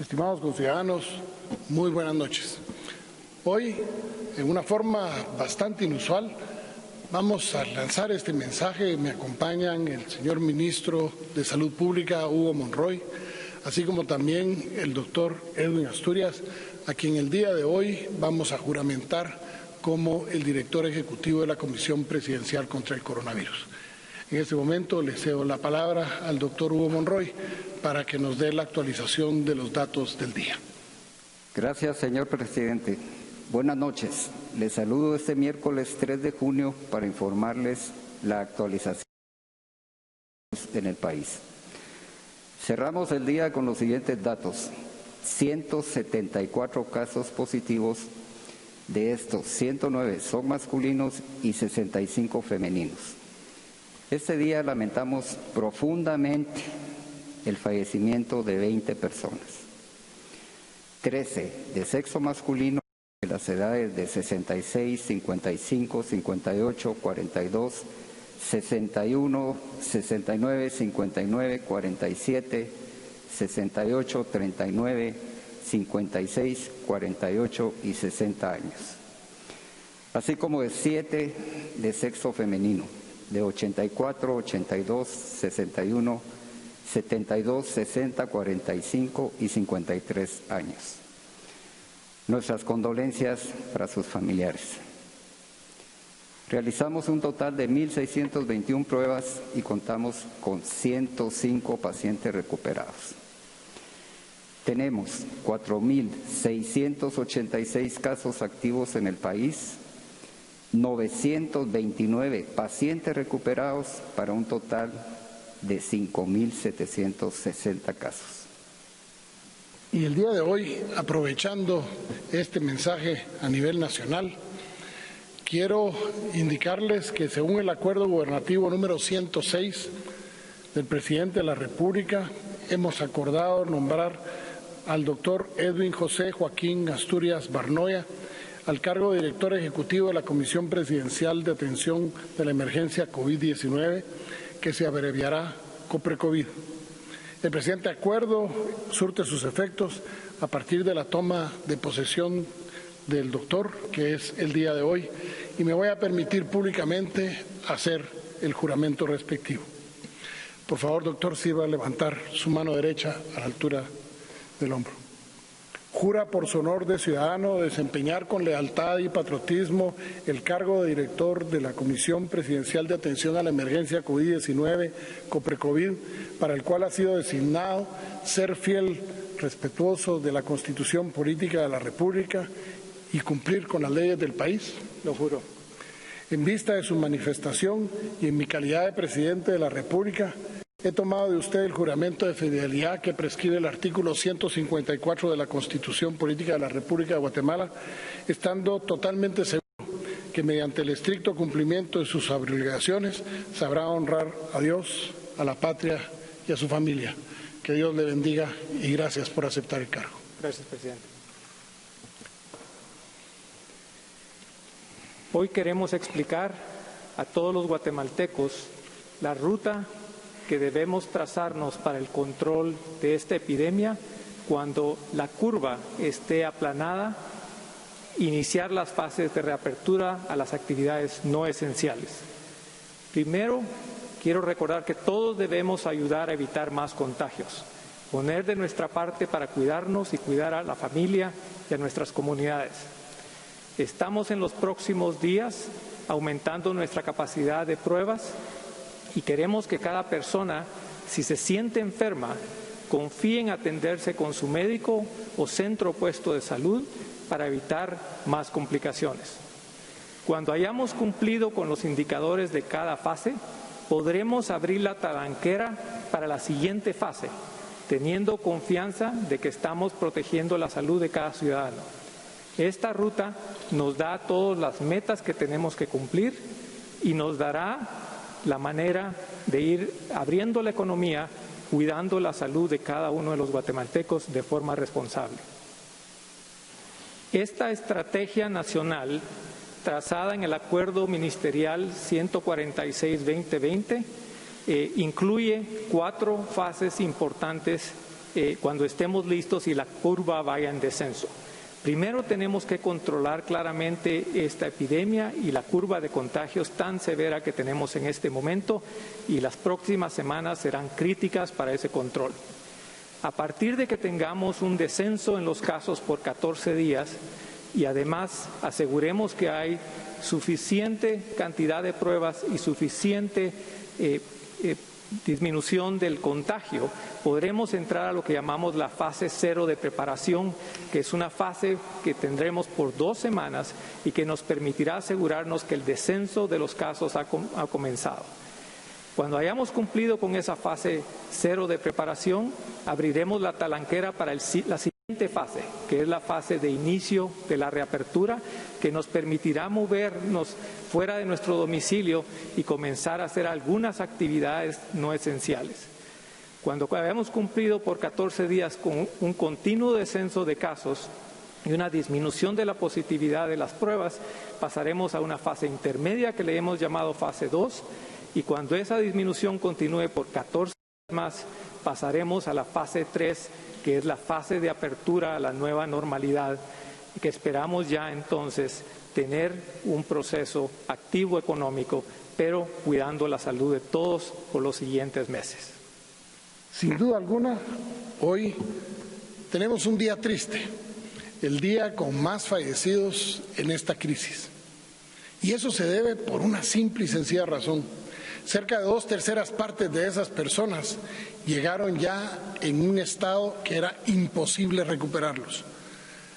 Estimados conciudadanos, muy buenas noches. Hoy, en una forma bastante inusual, vamos a lanzar este mensaje. Me acompañan el señor Ministro de Salud Pública, Hugo Monroy, así como también el doctor Edwin Asturias, a quien el día de hoy vamos a juramentar como el director ejecutivo de la Comisión Presidencial contra el Coronavirus. En este momento le cedo la palabra al doctor Hugo Monroy para que nos dé la actualización de los datos del día. Gracias, señor presidente. Buenas noches. Les saludo este miércoles 3 de junio para informarles la actualización en el país. Cerramos el día con los siguientes datos. 174 casos positivos, de estos 109 son masculinos y 65 femeninos. Este día lamentamos profundamente el fallecimiento de 20 personas, 13 de sexo masculino, de las edades de 66, 55, 58, 42, 61, 69, 59, 47, 68, 39, 56, 48 y 60 años, así como de 7 de sexo femenino, de 84, 82, 61, 72, 60, 45 y 53 años. Nuestras condolencias para sus familiares. Realizamos un total de 1.621 pruebas y contamos con 105 pacientes recuperados. Tenemos 4.686 casos activos en el país, 929 pacientes recuperados para un total de 5.760 casos. Y el día de hoy, aprovechando este mensaje a nivel nacional, quiero indicarles que según el acuerdo gubernativo número 106 del presidente de la República, hemos acordado nombrar al doctor Edwin José Joaquín Asturias Barnoya al cargo de director ejecutivo de la Comisión Presidencial de Atención de la Emergencia COVID-19, que se abreviará COPRECOVID. El presente acuerdo surte sus efectos a partir de la toma de posesión del doctor, que es el día de hoy, y me voy a permitir públicamente hacer el juramento respectivo. Por favor, doctor, sirva a levantar su mano derecha a la altura del hombro. Jura por su honor de ciudadano desempeñar con lealtad y patriotismo el cargo de director de la Comisión Presidencial de Atención a la Emergencia COVID-19, COPRECOVID, para el cual ha sido designado, ser fiel, respetuoso de la Constitución Política de la República y cumplir con las leyes del país. Lo juro. En vista de su manifestación y en mi calidad de presidente de la República, he tomado de usted el juramento de fidelidad que prescribe el artículo 154 de la Constitución Política de la República de Guatemala, estando totalmente seguro que mediante el estricto cumplimiento de sus obligaciones sabrá honrar a Dios, a la patria y a su familia. Que Dios le bendiga y gracias por aceptar el cargo. Gracias, presidente. Hoy queremos explicar a todos los guatemaltecos la ruta que debemos trazarnos para el control de esta epidemia cuando la curva esté aplanada, iniciar las fases de reapertura a las actividades no esenciales. Primero, quiero recordar que todos debemos ayudar a evitar más contagios, poner de nuestra parte para cuidarnos y cuidar a la familia y a nuestras comunidades. Estamos en los próximos días aumentando nuestra capacidad de pruebas y queremos que cada persona, si se siente enferma, confíe en atenderse con su médico o centro puesto de salud para evitar más complicaciones. Cuando hayamos cumplido con los indicadores de cada fase, podremos abrir la talanquera para la siguiente fase, teniendo confianza de que estamos protegiendo la salud de cada ciudadano. Esta ruta nos da a todos las metas que tenemos que cumplir y nos dará la manera de ir abriendo la economía, cuidando la salud de cada uno de los guatemaltecos de forma responsable. Esta estrategia nacional, trazada en el Acuerdo Ministerial 146-2020, incluye 4 fases importantes cuando estemos listos y la curva vaya en descenso. Primero tenemos que controlar claramente esta epidemia y la curva de contagios tan severa que tenemos en este momento, y las próximas semanas serán críticas para ese control. A partir de que tengamos un descenso en los casos por 14 días y además aseguremos que hay suficiente cantidad de pruebas y suficiente disminución del contagio, podremos entrar a lo que llamamos la fase 0 de preparación, que es una fase que tendremos por 2 semanas y que nos permitirá asegurarnos que el descenso de los casos ha comenzado. Cuando hayamos cumplido con esa fase 0 de preparación, abriremos la talanquera para la siguiente fase, que es la fase de inicio de la reapertura, que nos permitirá movernos fuera de nuestro domicilio y comenzar a hacer algunas actividades no esenciales. Cuando hayamos cumplido por 14 días con un continuo descenso de casos y una disminución de la positividad de las pruebas, pasaremos a una fase intermedia que le hemos llamado fase 2, y cuando esa disminución continúe por 14 días más, pasaremos a la fase 3, que es la fase de apertura a la nueva normalidad, y que esperamos ya entonces tener un proceso activo económico, pero cuidando la salud de todos por los siguientes meses. Sin duda alguna, hoy tenemos un día triste, el día con más fallecidos en esta crisis. Y eso se debe por una simple y sencilla razón. Cerca de 2/3 partes de esas personas llegaron ya en un estado que era imposible recuperarlos.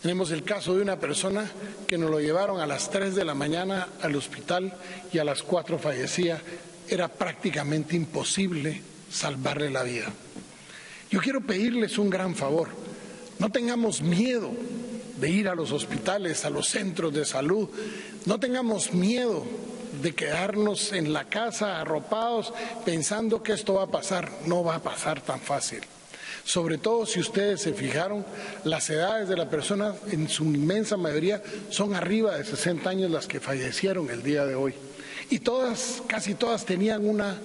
Tenemos el caso de una persona que nos lo llevaron a las 3 de la mañana al hospital y a las 4 fallecía. Era prácticamente imposible salvarle la vida. Yo quiero pedirles un gran favor. No tengamos miedo de ir a los hospitales, a los centros de salud. No tengamos miedo de quedarnos en la casa arropados pensando que esto va a pasar. No va a pasar tan fácil. Sobre todo si ustedes se fijaron, las edades de las personas en su inmensa mayoría son arriba de 60 años las que fallecieron el día de hoy. Y todas, casi todas tenían una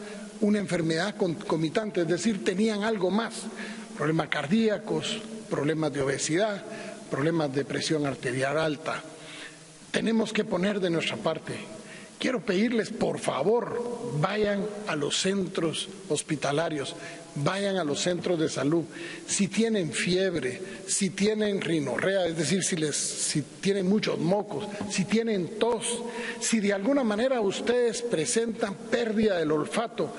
enfermedad concomitante, es decir, tenían algo más, problemas cardíacos, problemas de obesidad, problemas de presión arterial alta. Tenemos que poner de nuestra parte. Quiero pedirles, por favor, vayan a los centros hospitalarios, vayan a los centros de salud. Si tienen fiebre, si tienen rinorrea, es decir, si tienen muchos mocos, si tienen tos, si de alguna manera ustedes presentan pérdida del olfato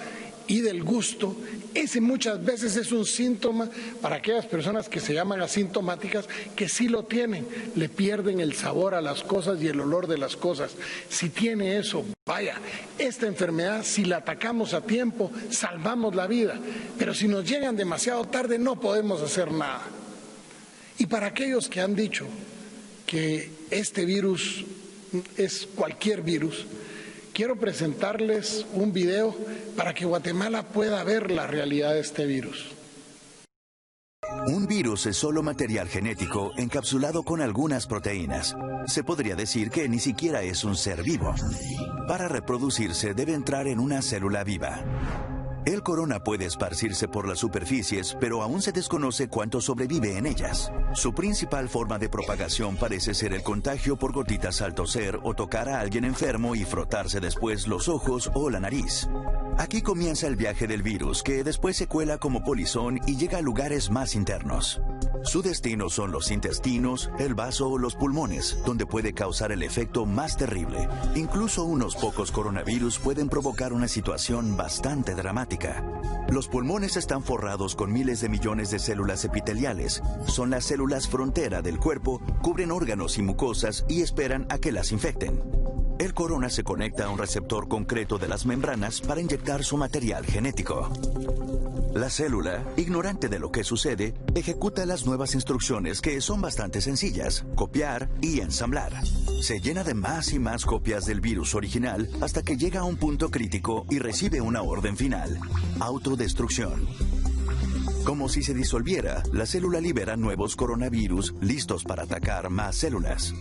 y del gusto, ese muchas veces es un síntoma para aquellas personas que se llaman asintomáticas, que sí lo tienen, le pierden el sabor a las cosas y el olor de las cosas. Si tiene eso, vaya, esta enfermedad, si la atacamos a tiempo, salvamos la vida, pero si nos llegan demasiado tarde, no podemos hacer nada. Y para aquellos que han dicho que este virus es cualquier virus, quiero presentarles un video para que Guatemala pueda ver la realidad de este virus. Un virus es solo material genético encapsulado con algunas proteínas. Se podría decir que ni siquiera es un ser vivo. Para reproducirse debe entrar en una célula viva. El corona puede esparcirse por las superficies, pero aún se desconoce cuánto sobrevive en ellas. Su principal forma de propagación parece ser el contagio por gotitas al toser o tocar a alguien enfermo y frotarse después los ojos o la nariz. Aquí comienza el viaje del virus, que después se cuela como polizón y llega a lugares más internos. Su destino son los intestinos, el vaso o los pulmones, donde puede causar el efecto más terrible. Incluso unos pocos coronavirus pueden provocar una situación bastante dramática. Los pulmones están forrados con miles de millones de células epiteliales. Son las células frontera del cuerpo, cubren órganos y mucosas y esperan a que las infecten. El corona se conecta a un receptor concreto de las membranas para inyectar su material genético. La célula, ignorante de lo que sucede, ejecuta las nuevas instrucciones, que son bastante sencillas: copiar y ensamblar. Se llena de más y más copias del virus original hasta que llega a un punto crítico y recibe una orden final: autodestrucción. Como si se disolviera, la célula libera nuevos coronavirus listos para atacar más células.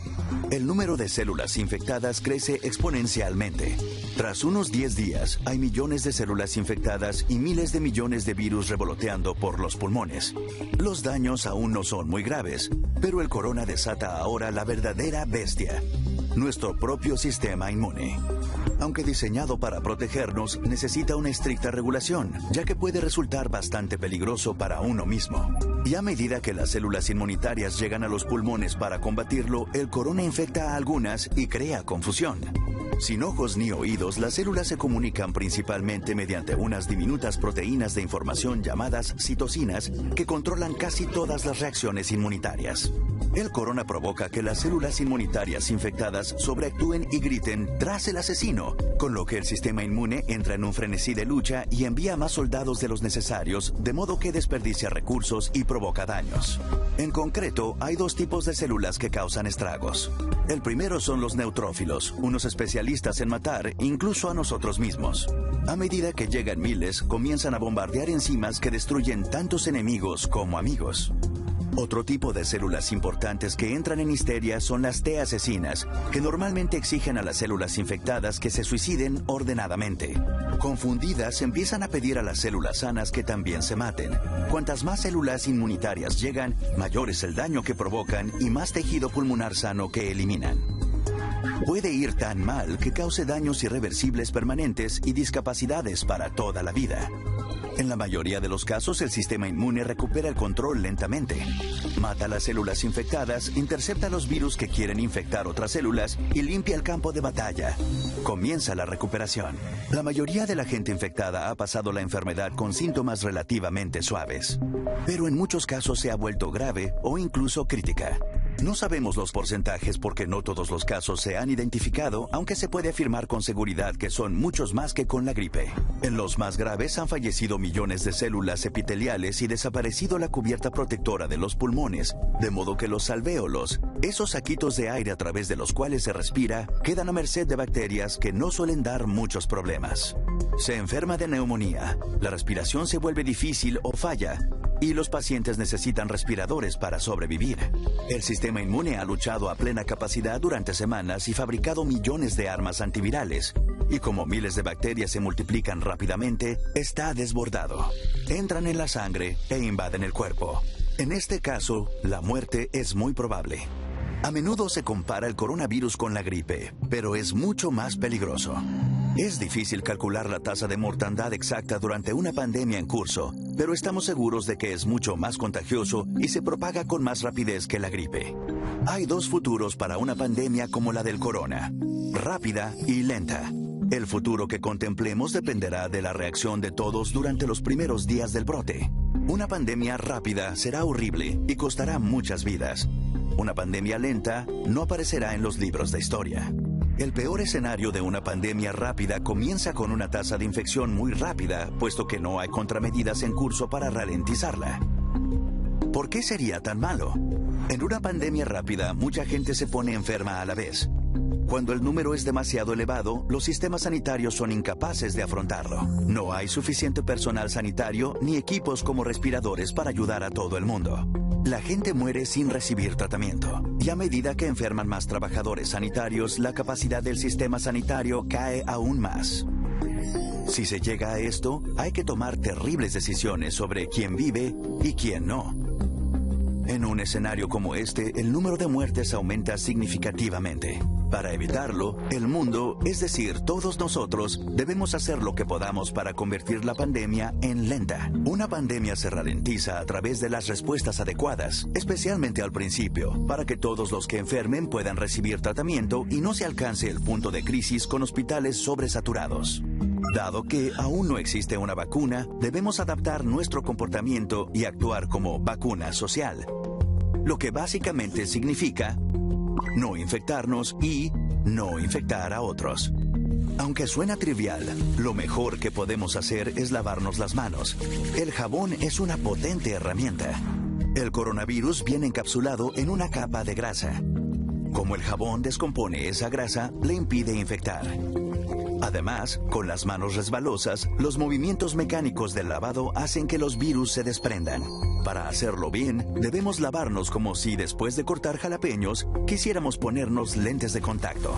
El número de células infectadas crece exponencialmente. Tras unos 10 días, hay millones de células infectadas y miles de millones de virus revoloteando por los pulmones. Los daños aún no son muy graves, pero el corona desata ahora la verdadera bestia: nuestro propio sistema inmune. Aunque diseñado para protegernos, necesita una estricta regulación, ya que puede resultar bastante peligroso para uno mismo. Y a medida que las células inmunitarias llegan a los pulmones para combatirlo, el corona infecta a algunas y crea confusión. Sin ojos ni oídos, las células se comunican principalmente mediante unas diminutas proteínas de información llamadas citocinas que controlan casi todas las reacciones inmunitarias. El corona provoca que las células inmunitarias infectadas sobreactúen y griten tras el asesino, con lo que el sistema inmune entra en un frenesí de lucha y envía más soldados de los necesarios, de modo que desperdicia recursos y provoca daños. En concreto, hay dos tipos de células que causan estragos. El primero son los neutrófilos, unos especialistas en matar incluso a nosotros mismos. A medida que llegan miles, comienzan a bombardear enzimas que destruyen tantos enemigos como amigos. Otro tipo de células importantes que entran en histeria son las T asesinas, que normalmente exigen a las células infectadas que se suiciden ordenadamente. Confundidas, empiezan a pedir a las células sanas que también se maten. Cuantas más células inmunitarias llegan, mayor es el daño que provocan y más tejido pulmonar sano que eliminan. Puede ir tan mal que cause daños irreversibles permanentes y discapacidades para toda la vida. En la mayoría de los casos, el sistema inmune recupera el control lentamente. Mata las células infectadas, intercepta los virus que quieren infectar otras células y limpia el campo de batalla. Comienza la recuperación. La mayoría de la gente infectada ha pasado la enfermedad con síntomas relativamente suaves, pero en muchos casos se ha vuelto grave o incluso crítica. No sabemos los porcentajes porque no todos los casos se han identificado, aunque se puede afirmar con seguridad que son muchos más que con la gripe. En los más graves han fallecido millones de células epiteliales y desaparecido la cubierta protectora de los pulmones, de modo que los alvéolos, esos saquitos de aire a través de los cuales se respira, quedan a merced de bacterias que no suelen dar muchos problemas. Se enferma de neumonía, la respiración se vuelve difícil o falla, y los pacientes necesitan respiradores para sobrevivir. El sistema inmune ha luchado a plena capacidad durante semanas y fabricado millones de armas antivirales. Y como miles de bacterias se multiplican rápidamente, está desbordado. Entran en la sangre e invaden el cuerpo. En este caso, la muerte es muy probable. A menudo se compara el coronavirus con la gripe, pero es mucho más peligroso. Es difícil calcular la tasa de mortandad exacta durante una pandemia en curso, pero estamos seguros de que es mucho más contagioso y se propaga con más rapidez que la gripe. Hay dos futuros para una pandemia como la del corona: rápida y lenta. El futuro que contemplemos dependerá de la reacción de todos durante los primeros días del brote. Una pandemia rápida será horrible y costará muchas vidas. Una pandemia lenta no aparecerá en los libros de historia. El peor escenario de una pandemia rápida comienza con una tasa de infección muy rápida, puesto que no hay contramedidas en curso para ralentizarla. ¿Por qué sería tan malo? En una pandemia rápida, mucha gente se pone enferma a la vez. Cuando el número es demasiado elevado, los sistemas sanitarios son incapaces de afrontarlo. No hay suficiente personal sanitario ni equipos como respiradores para ayudar a todo el mundo. La gente muere sin recibir tratamiento, y a medida que enferman más trabajadores sanitarios, la capacidad del sistema sanitario cae aún más. Si se llega a esto, hay que tomar terribles decisiones sobre quién vive y quién no. En un escenario como este, el número de muertes aumenta significativamente. Para evitarlo, el mundo, es decir, todos nosotros, debemos hacer lo que podamos para convertir la pandemia en lenta. Una pandemia se ralentiza a través de las respuestas adecuadas, especialmente al principio, para que todos los que enfermen puedan recibir tratamiento y no se alcance el punto de crisis con hospitales sobresaturados. Dado que aún no existe una vacuna, debemos adaptar nuestro comportamiento y actuar como vacuna social, lo que básicamente significa no infectarnos y no infectar a otros. Aunque suena trivial, lo mejor que podemos hacer es lavarnos las manos. El jabón es una potente herramienta. El coronavirus viene encapsulado en una capa de grasa. Como el jabón descompone esa grasa, le impide infectar. Además, con las manos resbalosas, los movimientos mecánicos del lavado hacen que los virus se desprendan. Para hacerlo bien, debemos lavarnos como si después de cortar jalapeños, quisiéramos ponernos lentes de contacto.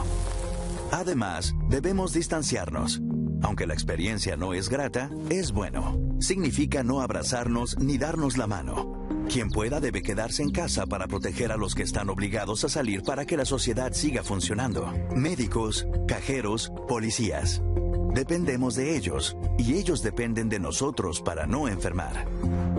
Además, debemos distanciarnos. Aunque la experiencia no es grata, es bueno. Significa no abrazarnos ni darnos la mano. Quien pueda debe quedarse en casa para proteger a los que están obligados a salir para que la sociedad siga funcionando. Médicos, cajeros, policías. Dependemos de ellos y ellos dependen de nosotros para no enfermar.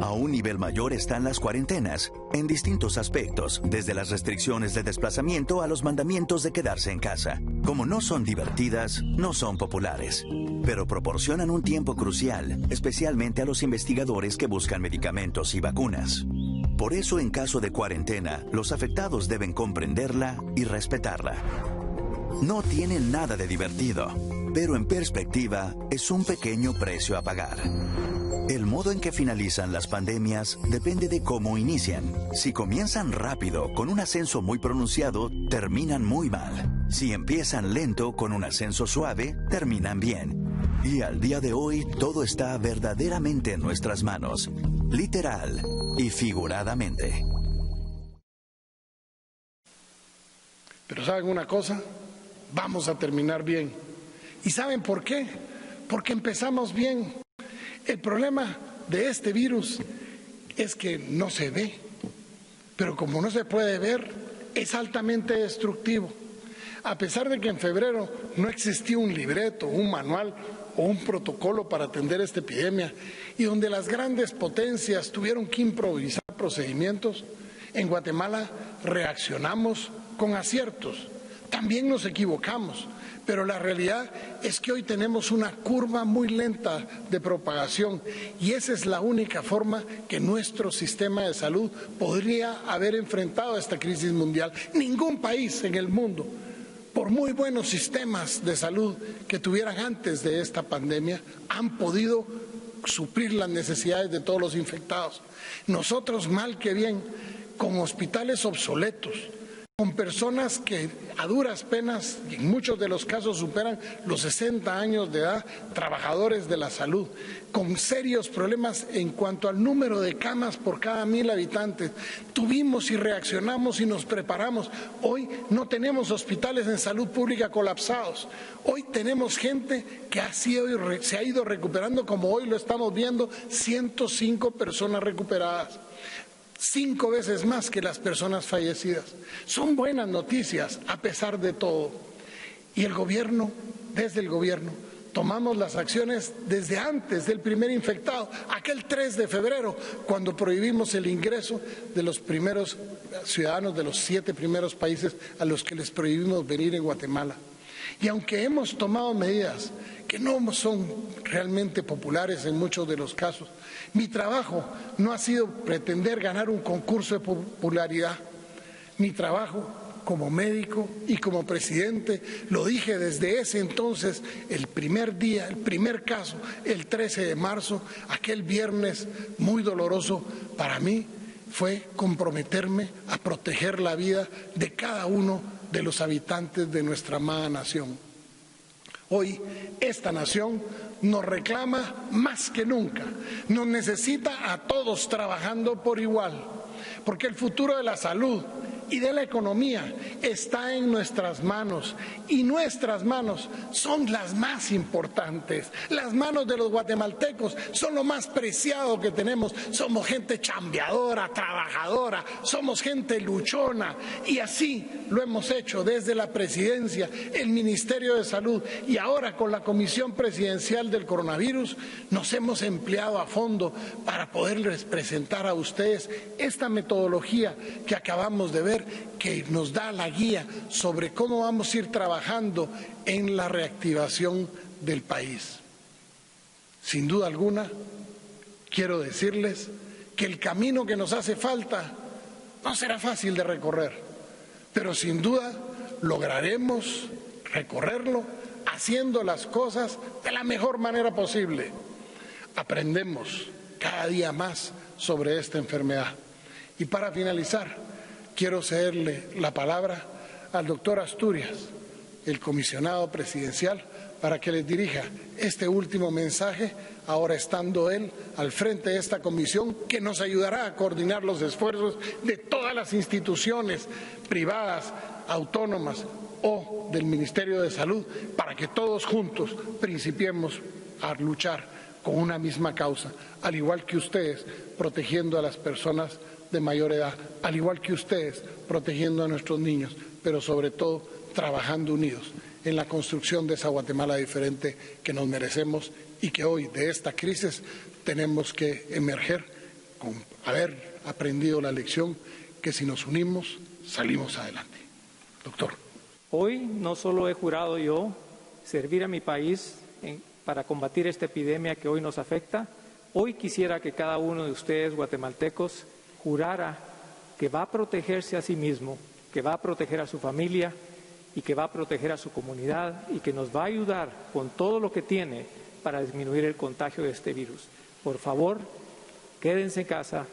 A un nivel mayor están las cuarentenas, en distintos aspectos, desde las restricciones de desplazamiento a los mandamientos de quedarse en casa. Como no son divertidas, no son populares, pero proporcionan un tiempo crucial, especialmente a los investigadores que buscan medicamentos y vacunas. Por eso, en caso de cuarentena, los afectados deben comprenderla y respetarla. No tienen nada de divertido, pero en perspectiva es un pequeño precio a pagar. El modo en que finalizan las pandemias depende de cómo inician. Si comienzan rápido, con un ascenso muy pronunciado, terminan muy mal. Si empiezan lento, con un ascenso suave, terminan bien. Y al día de hoy, todo está verdaderamente en nuestras manos, literal y figuradamente. Pero ¿saben una cosa? Vamos a terminar bien. ¿Y saben por qué? Porque empezamos bien. El problema de este virus es que no se ve, pero como no se puede ver, es altamente destructivo. A pesar de que en febrero no existía un libreto, un manual o un protocolo para atender esta epidemia y donde las grandes potencias tuvieron que improvisar procedimientos, en Guatemala reaccionamos con aciertos. También nos equivocamos, pero la realidad es que hoy tenemos una curva muy lenta de propagación y esa es la única forma que nuestro sistema de salud podría haber enfrentado esta crisis mundial. Ningún país en el mundo, por muy buenos sistemas de salud que tuvieran antes de esta pandemia, han podido suplir las necesidades de todos los infectados. Nosotros, mal que bien, con hospitales obsoletos, con personas que a duras penas, y en muchos de los casos superan los 60 años de edad, trabajadores de la salud, con serios problemas en cuanto al número de camas por cada 1000 habitantes. Tuvimos y reaccionamos y nos preparamos. Hoy no tenemos hospitales en salud pública colapsados. Hoy tenemos gente que se ha ido recuperando, como hoy lo estamos viendo, 105 personas recuperadas. 5 veces más que las personas fallecidas. Son buenas noticias a pesar de todo. Y el gobierno, desde el gobierno, tomamos las acciones desde antes del primer infectado, aquel 3 de febrero, cuando prohibimos el ingreso de los primeros ciudadanos de los 7 primeros países a los que les prohibimos venir en Guatemala. Y aunque hemos tomado medidas que no son realmente populares en muchos de los casos, mi trabajo no ha sido pretender ganar un concurso de popularidad. Mi trabajo como médico y como presidente, lo dije desde ese entonces, el primer día, el primer caso, el 13 de marzo, aquel viernes muy doloroso para mí, fue comprometerme a proteger la vida de cada uno de los habitantes de nuestra amada nación. Hoy esta nación nos reclama más que nunca, nos necesita a todos trabajando por igual, porque el futuro de la salud y de la economía está en nuestras manos y nuestras manos son las más importantes. Las manos de los guatemaltecos son lo más preciado que tenemos. Somos gente chambeadora, trabajadora, somos gente luchona y así lo hemos hecho desde la presidencia, el Ministerio de Salud y ahora con la Comisión Presidencial del Coronavirus nos hemos empleado a fondo para poderles presentar a ustedes esta metodología que acabamos de ver, que nos da la guía sobre cómo vamos a ir trabajando en la reactivación del país. Sin duda alguna, quiero decirles que el camino que nos hace falta no será fácil de recorrer, pero sin duda lograremos recorrerlo haciendo las cosas de la mejor manera posible. Aprendemos cada día más sobre esta enfermedad. Y para finalizar, quiero cederle la palabra al doctor Asturias, el comisionado presidencial, para que les dirija este último mensaje, ahora estando él al frente de esta comisión, que nos ayudará a coordinar los esfuerzos de todas las instituciones privadas, autónomas, o del Ministerio de Salud, para que todos juntos principiemos a luchar con una misma causa, al igual que ustedes, protegiendo a las personas de mayor edad, al igual que ustedes, protegiendo a nuestros niños, pero sobre todo trabajando unidos en la construcción de esa Guatemala diferente que nos merecemos y que hoy de esta crisis tenemos que emerger con haber aprendido la lección que si nos unimos salimos adelante. Doctor. Hoy no solo he jurado yo servir a mi país para combatir esta epidemia que hoy nos afecta, hoy quisiera que cada uno de ustedes, guatemaltecos, jurara que va a protegerse a sí mismo, que va a proteger a su familia y que va a proteger a su comunidad y que nos va a ayudar con todo lo que tiene para disminuir el contagio de este virus. Por favor, quédense en casa.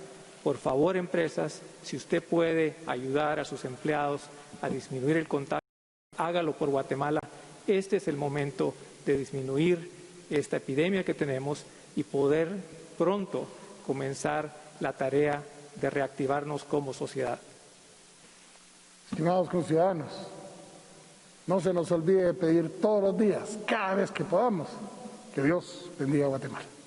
Por favor, empresas, si usted puede ayudar a sus empleados a disminuir el contagio, hágalo por Guatemala. Este es el momento de disminuir esta epidemia que tenemos y poder pronto comenzar la tarea de reactivarnos como sociedad. Estimados conciudadanos, no se nos olvide pedir todos los días, cada vez que podamos, que Dios bendiga a Guatemala.